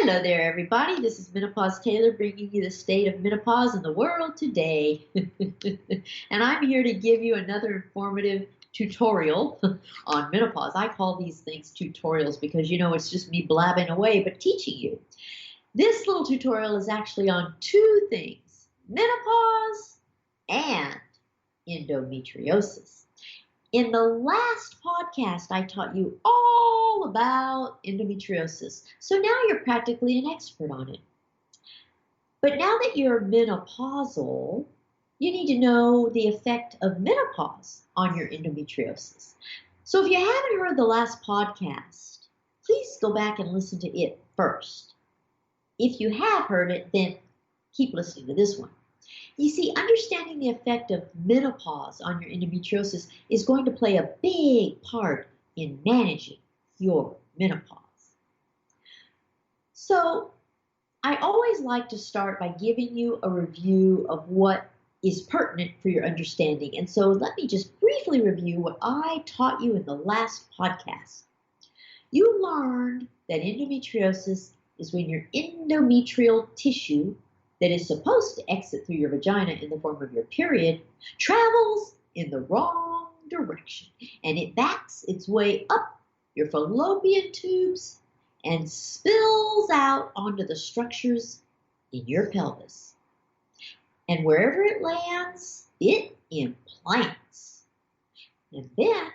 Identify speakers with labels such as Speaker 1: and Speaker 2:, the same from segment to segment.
Speaker 1: Hello there, everybody. This is Menopause Taylor bringing you the state of menopause in the world today. And I'm here to give you another informative tutorial on menopause. I call these things tutorials because, it's just me blabbing away, but teaching you. This little tutorial is actually on two things: menopause and endometriosis. In the last podcast, I taught you all about endometriosis. So now you're practically an expert on it. But now that you're menopausal, you need to know the effect of menopause on your endometriosis. So if you haven't heard the last podcast, please go back and listen to it first. If you have heard it, then keep listening to this one. You see, understanding the effect of menopause on your endometriosis is going to play a big part in managing your menopause. So, I always like to start by giving you a review of what is pertinent for your understanding. And so let me just briefly review what I taught you in the last podcast. You learned that endometriosis is when your endometrial tissue that is supposed to exit through your vagina in the form of your period travels in the wrong direction, and it backs its way up your fallopian tubes and spills out onto the structures in your pelvis. And wherever it lands, it implants. And then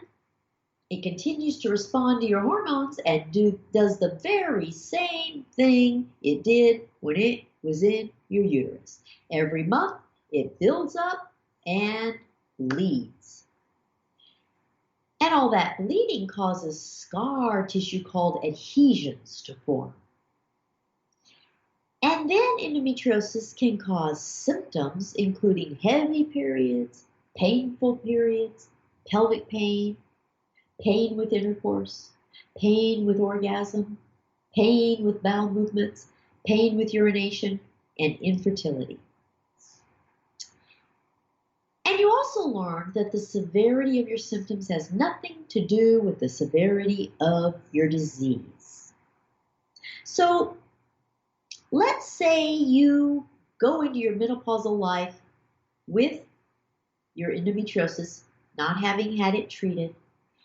Speaker 1: it continues to respond to your hormones and does the very same thing it did when it was in your uterus. Every month, it builds up and bleeds. And all that bleeding causes scar tissue called adhesions to form. And then endometriosis can cause symptoms including heavy periods, painful periods, pelvic pain, pain with intercourse, pain with orgasm, pain with bowel movements, pain with urination, and infertility. And you also learned that the severity of your symptoms has nothing to do with the severity of your disease. So let's say you go into your menopausal life with your endometriosis, not having had it treated.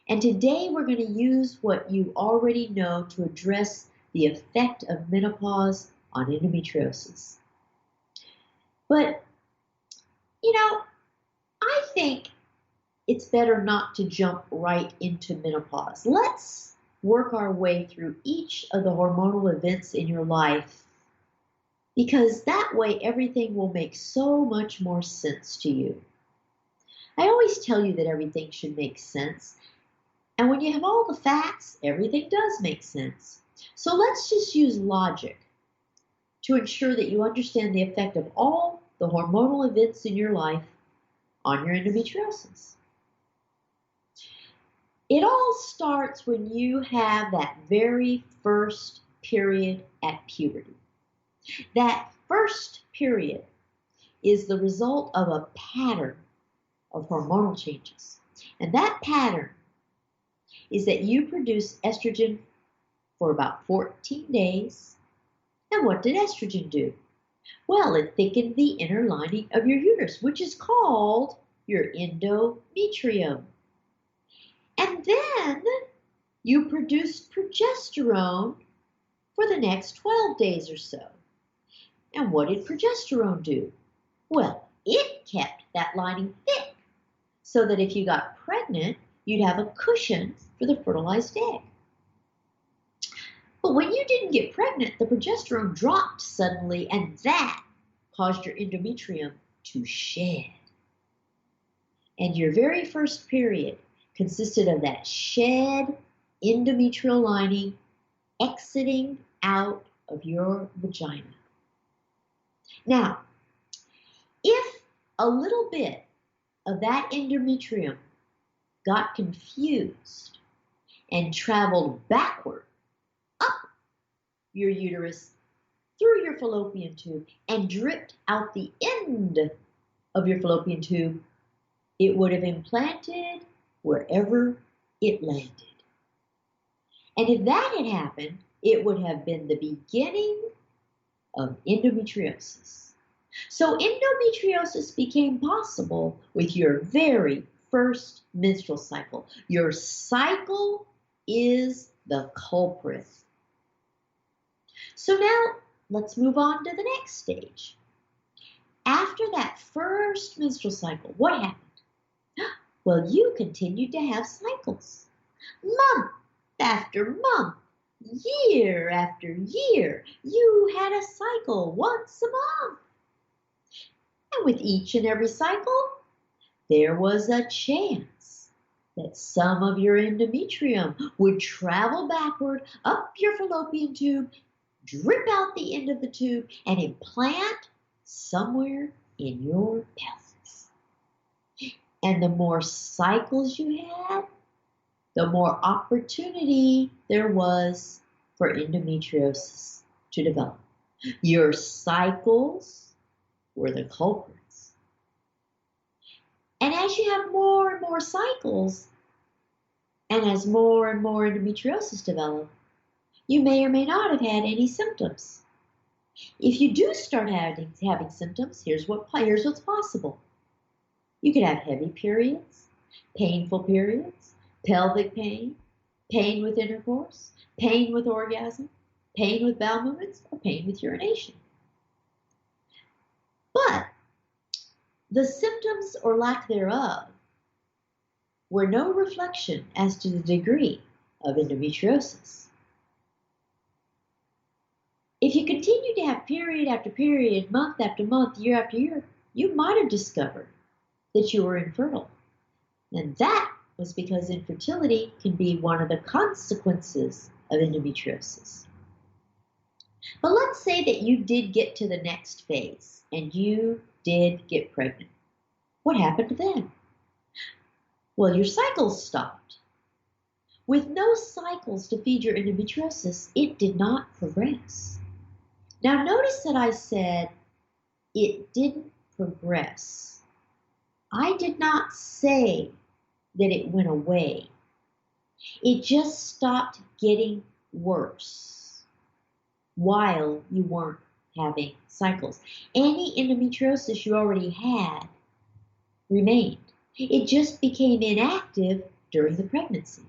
Speaker 1: And today we're going to use what you already know to address the effect of menopause on endometriosis. But, I think it's better not to jump right into menopause. Let's work our way through each of the hormonal events in your life, because that way everything will make so much more sense to you. I always tell you that everything should make sense. And when you have all the facts, everything does make sense. So let's just use logic to ensure that you understand the effect of all the hormonal events in your life on your endometriosis. It all starts when you have that very first period at puberty. That first period is the result of a pattern of hormonal changes. And that pattern is that you produce estrogen for about 14 days. And what did estrogen do? Well, it thickened the inner lining of your uterus, which is called your endometrium. And then you produced progesterone for the next 12 days or so. And what did progesterone do? Well, it kept that lining thick so that if you got pregnant, you'd have a cushion for the fertilized egg. But when you didn't get pregnant, the progesterone dropped suddenly, and that caused your endometrium to shed. And your very first period consisted of that shed endometrial lining exiting out of your vagina. Now, if a little bit of that endometrium got confused and traveled backward up your uterus through your fallopian tube and dripped out the end of your fallopian tube, it would have implanted wherever it landed. And if that had happened, it would have been the beginning of endometriosis. So endometriosis became possible with your very first menstrual cycle. Your cycle is the culprit. So now let's move on to the next stage. After that first menstrual cycle, what happened? Well, you continued to have cycles. Month after month, year after year, you had a cycle once a month. And with each and every cycle, there was a chance that some of your endometrium would travel backward up your fallopian tube, drip out the end of the tube, and implant somewhere in your pelvis. And the more cycles you had, the more opportunity there was for endometriosis to develop. Your cycles were the culprits. And as you have more and more cycles, and as more and more endometriosis develop, you may or may not have had any symptoms. If you do start having symptoms, here's what's possible. You could have heavy periods, painful periods, pelvic pain, pain with intercourse, pain with orgasm, pain with bowel movements, or pain with urination. But the symptoms or lack thereof were no reflection as to the degree of endometriosis. If you continue to have period after period, month after month, year after year, you might have discovered that you were infertile. And that was because infertility can be one of the consequences of endometriosis. But let's say that you did get to the next phase and you did get pregnant. What happened then? Well, your cycles stopped. With no cycles to feed your endometriosis, it did not progress. Now notice that I said it didn't progress. I did not say that it went away. It just stopped getting worse while you weren't having cycles. Any endometriosis you already had remained. It just became inactive during the pregnancy.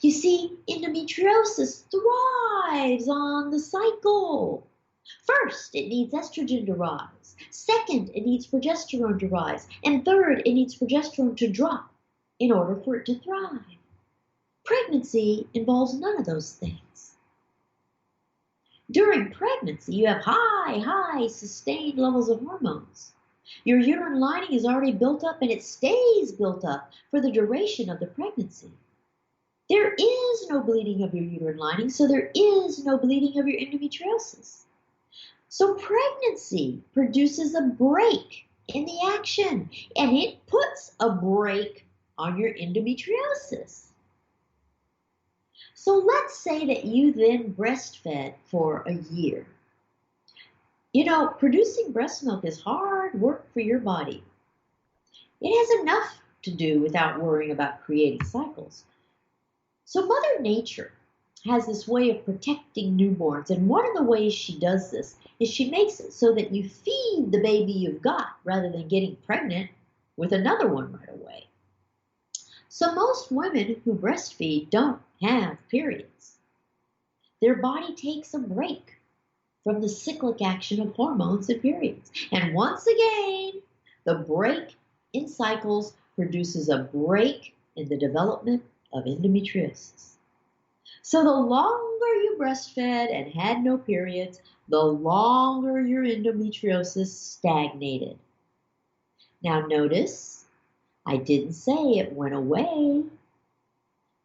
Speaker 1: You see, endometriosis thrives on the cycle. First, it needs estrogen to rise. Second, it needs progesterone to rise. And third, it needs progesterone to drop in order for it to thrive. Pregnancy involves none of those things. During pregnancy, you have high, sustained levels of hormones. Your uterine lining is already built up and it stays built up for the duration of the pregnancy. There is no bleeding of your uterine lining, so there is no bleeding of your endometriosis. So pregnancy produces a break in the action, and it puts a break on your endometriosis. So let's say that you then breastfed for a year. You know, producing breast milk is hard work for your body. It has enough to do without worrying about creating cycles. So Mother Nature has this way of protecting newborns, and one of the ways she does this is she makes it so that you feed the baby you've got rather than getting pregnant with another one right away. So most women who breastfeed don't have periods. Their body takes a break from the cyclic action of hormones and periods. And once again, the break in cycles produces a break in the development of endometriosis. So the longer you breastfed and had no periods, the longer your endometriosis stagnated. Now notice, I didn't say it went away.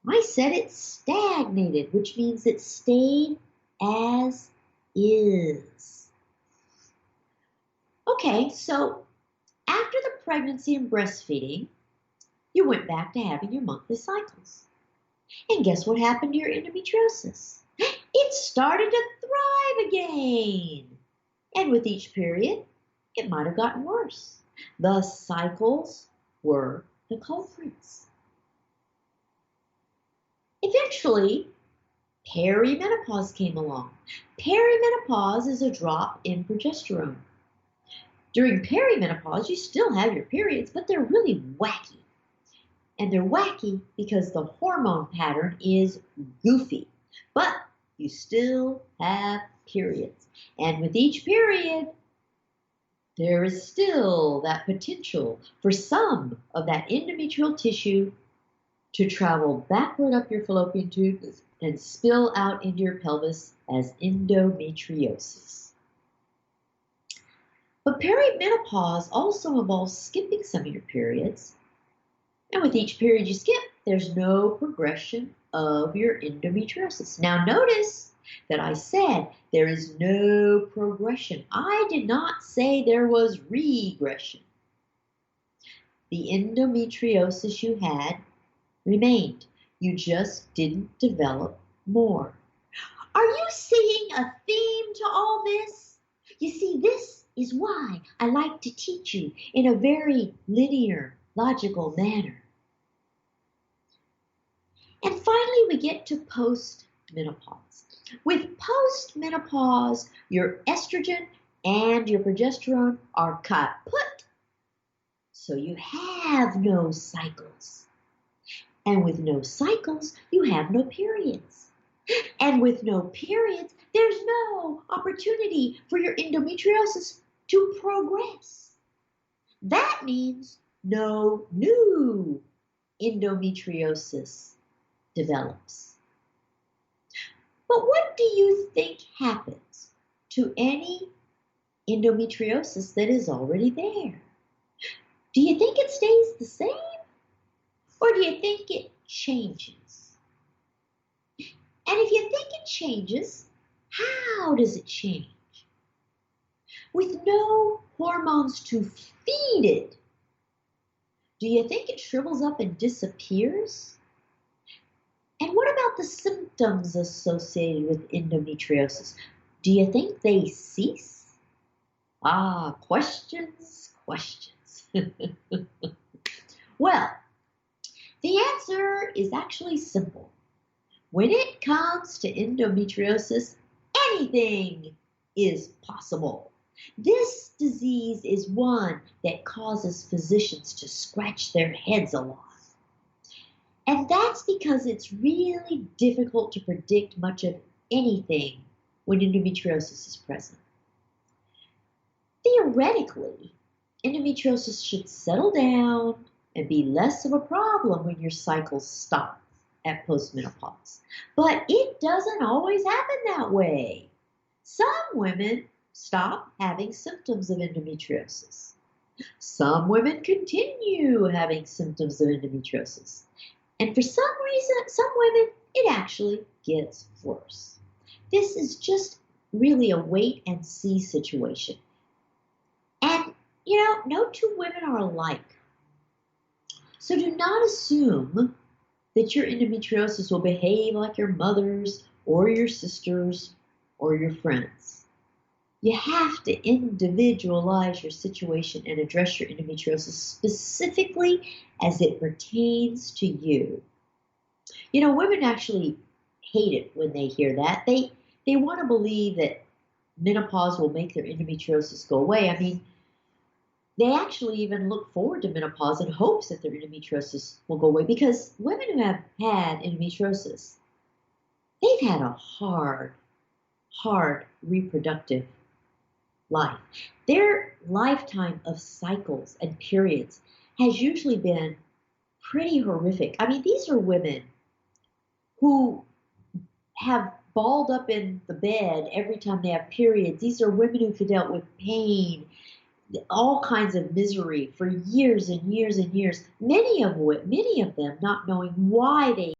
Speaker 1: I said it stagnated, which means it stayed as is. Okay, so after the pregnancy and breastfeeding, you went back to having your monthly cycles. And guess what happened to your endometriosis? It started to thrive again. And with each period, it might have gotten worse. The cycles were the culprits. Eventually, Perimenopause came along. Perimenopause is a drop in progesterone. During perimenopause, you still have your periods, but they're really wacky. And they're wacky because the hormone pattern is goofy. But you still have periods. And with each period, there is still that potential for some of that endometrial tissue to travel backward up your fallopian tube and spill out into your pelvis as endometriosis. But perimenopause also involves skipping some of your periods. And with each period you skip, there's no progression of your endometriosis. Now notice that I said there is no progression. I did not say there was regression. The endometriosis you had remained. You just didn't develop more. Are you seeing a theme to all this? You see, this is why I like to teach you in a very linear, logical manner. And finally, we get to post-menopause. With post-menopause, your estrogen and your progesterone are kaput, so you have no cycles. And with no cycles, you have no periods. And with no periods, there's no opportunity for your endometriosis to progress. That means no new endometriosis develops. But what do you think happens to any endometriosis that is already there? Do you think it stays the same? Or do you think it changes? And if you think it changes, how does it change? With no hormones to feed it, do you think it shrivels up and disappears? And what about the symptoms associated with endometriosis? Do you think they cease? Ah, questions, questions. Well, the answer is actually simple. When it comes to endometriosis, anything is possible. This disease is one that causes physicians to scratch their heads a lot. And that's because it's really difficult to predict much of anything when endometriosis is present. Theoretically, endometriosis should settle down and be less of a problem when your cycles stop at postmenopause. But it doesn't always happen that way. Some women stop having symptoms of endometriosis. Some women continue having symptoms of endometriosis. And for some reason, some women, it actually gets worse. This is just really a wait and see situation. And, no two women are alike. So do not assume that your endometriosis will behave like your mother's or your sister's or your friends. You have to individualize your situation and address your endometriosis specifically as it pertains to you. Women actually hate it when they hear that. They want to believe that menopause will make their endometriosis go away. I mean, they actually even look forward to menopause in hopes that their endometriosis will go away, because women who have had endometriosis, they've had a hard reproductive life. Their lifetime of cycles and periods has usually been pretty horrific. I mean, these are women who have balled up in the bed every time they have periods. These are women who've dealt with pain, all kinds of misery for years and years and years. Many of them not knowing why they